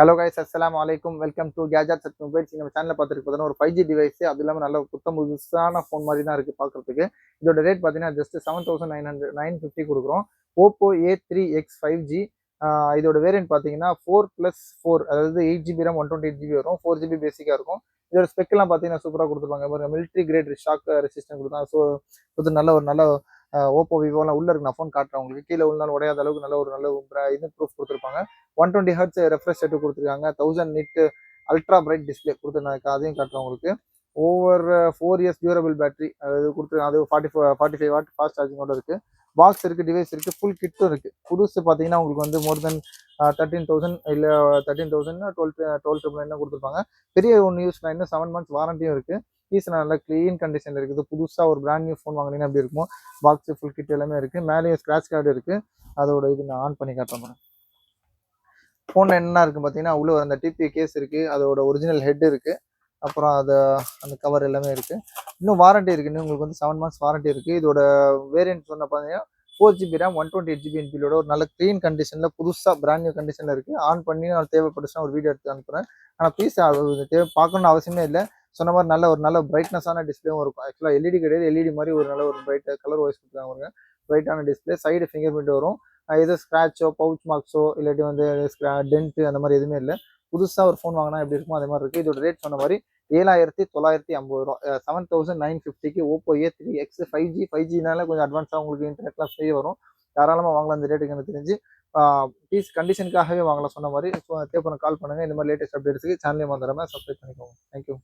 Hello guys, அஸ்ஸலாமு அலைக்கும். Welcome to gadgets at mobiles. நம்ம சேனலில் பார்த்துருக்கு பார்த்தீங்கன்னா ஒரு 5G டிவைஸ். அது இல்லாமல் நல்ல புத்தம் புதுசான ஃபோன் மாதிரி தான் இருக்குது பார்க்குறதுக்கு. இதோட ரேட் பார்த்தீங்கன்னா ஜஸ்ட் 7950 கொடுக்குறோம். Oppo A3X 5G. இதோட வேரியன்ட் பார்த்தீங்கன்னா 4+4, அதாவது 8GB RAM 128GB வரும். 4GB பேசிக்காக இருக்கும். இதோட ஸ்பெக்கெல்லாம் பார்த்தீங்கன்னா சூப்பராக கொடுத்துருப்பாங்க. மிலிட்ரி கிரேட் ஷாக் ரெசிஸ்டன்ட் கொடுத்தாங்க. ஸோ நல்ல ஓப்போ விவோலாம் உள்ள இருக்கு. நான் ஃபோன் காட்டுறேன் உங்களுக்கு. கீழே உள்ளாலும் உடையாத அளவுக்கு நல்ல இது ப்ரூஃப் கொடுத்துருப்பாங்க. 120 ஹர்ட்ஸ் ரெஃப்ரெஷ் ரேட்டு கொடுத்துருக்காங்க. 1000 நிட் அல்ட்ரா பிரைட் டிஸ்பிளே கொடுத்துருந்தாங்க. அதையும் காட்டுறேன் உங்களுக்கு. ஓவர் 4 இயர்ஸ் டியூரபிள் பேட்டரி அது கொடுத்துருக்காங்க. அது 45 வாட் ஃபாஸ்ட் சார்ஜிங்கோட இருக்கு. பாக்ஸ் இருக்கு, டிவைஸ் இருக்கு, ஃபுல் கிட்டும் இருக்கு. புதுசு பார்த்தீங்கன்னா உங்களுக்கு வந்து மோர் தென் 13,000 இல்லை 13,000 12,999 கொடுத்துருப்பாங்க. பெரிய ஒன்று யூஸ் பண்ண இன்னும் 7 months வாரண்டியும் இருக்கு. பீஸ் நல்லா க்ளீன் கண்டிஷனில் இருக்குது. புதுசாக ஒரு பிராண்ட் நியூ ஃபோன் வாங்கினீங்கன்னா எப்படி இருக்கும். பாக்ஸ் ஃபுல் கிட் எல்லாமே இருக்குது. மேலேயும் ஸ்க்ராட்ச் கார்டு இருக்குது. அதோட இது நான் ஆன் பண்ணி காட்டுறேன். ஃபோனில் என்ன இருக்குது பார்த்தீங்கன்னா உள்ள அந்த டிபி கேஸ் இருக்குது. அதோட ஒரிஜினல் ஹெட் இருக்குது. அப்புறம் அந்த கவர் எல்லாமே இருக்குது. இன்னும் வாரண்டி இருக்குது. இன்னும் உங்களுக்கு வந்து 7 months வாரண்டி இருக்குது. இதோட வேரியன்ட் சொன்ன பார்த்தீங்கன்னா 4GB RAM 128GB NPயோட ஒரு நல்ல க்ளீன் கண்டிஷனில் புதுசாக பிராண்ட் நியூ கண்டிஷனில் இருக்குது. ஆன் பண்ணி நான் தேவைப்பட்டுச்சுன்னா ஒரு வீடியோ எடுத்து அனுப்புகிறேன். ஆனால் ப்ளீஸ் பார்க்கணுன்னு அவசியமே இல்லை. சொன்ன மாதிரி நல்ல பிரைட்னஸான டிஸ்பிளேவும் இருக்கும். ஆக்சுவலாக எல்இடி கிடையாது. எல்இடி மாதிரி ஒரு நல்ல ஒரு பிரைட் கலர் வாய்ஸ் கொடுத்துருக்காங்க. பிரைட்டான டிஸ்பிளே. சைடு ஃபிங்கர் பிரிண்ட் வரும். எது ஸ்க்ராட்சோ பவுச் மார்க்ஸோ இல்லாட்டி வந்து டென்ட்டு அந்த மாதிரி எதுவுமே இல்லை. புதுசாக ஒரு ஃபோன் வாங்கினா எப்படி இருக்குமோ அதே மாதிரி இருக்குது. இதோட ரேட் சொன்ன மாதிரி 7,950 ரூபா. 7,950க்கு ஓப்போ A3X 5G. 5Gனால கொஞ்சம் அட்வான்ஸாக உங்களுக்கு இன்டர்நெட்லாம் ஃப்ரீ வரும். தாராளமாக வாங்கலாம். இந்த ரேட்டுக்கு எனக்கு தெரிஞ்சு பீஸ் கண்டிஷனுக்காகவே வாங்கலாம். சொன்ன மாதிரி தேவைப்படும் கால் பண்ணுங்கள். இந்த மாதிரி லேட்டஸ்ட் அப்டேட்ஸுக்கு சேனலையும் வந்துடாமல் சப்ஸ்கிரைப் பண்ணிக்கோங்க. தேங்க்யூ.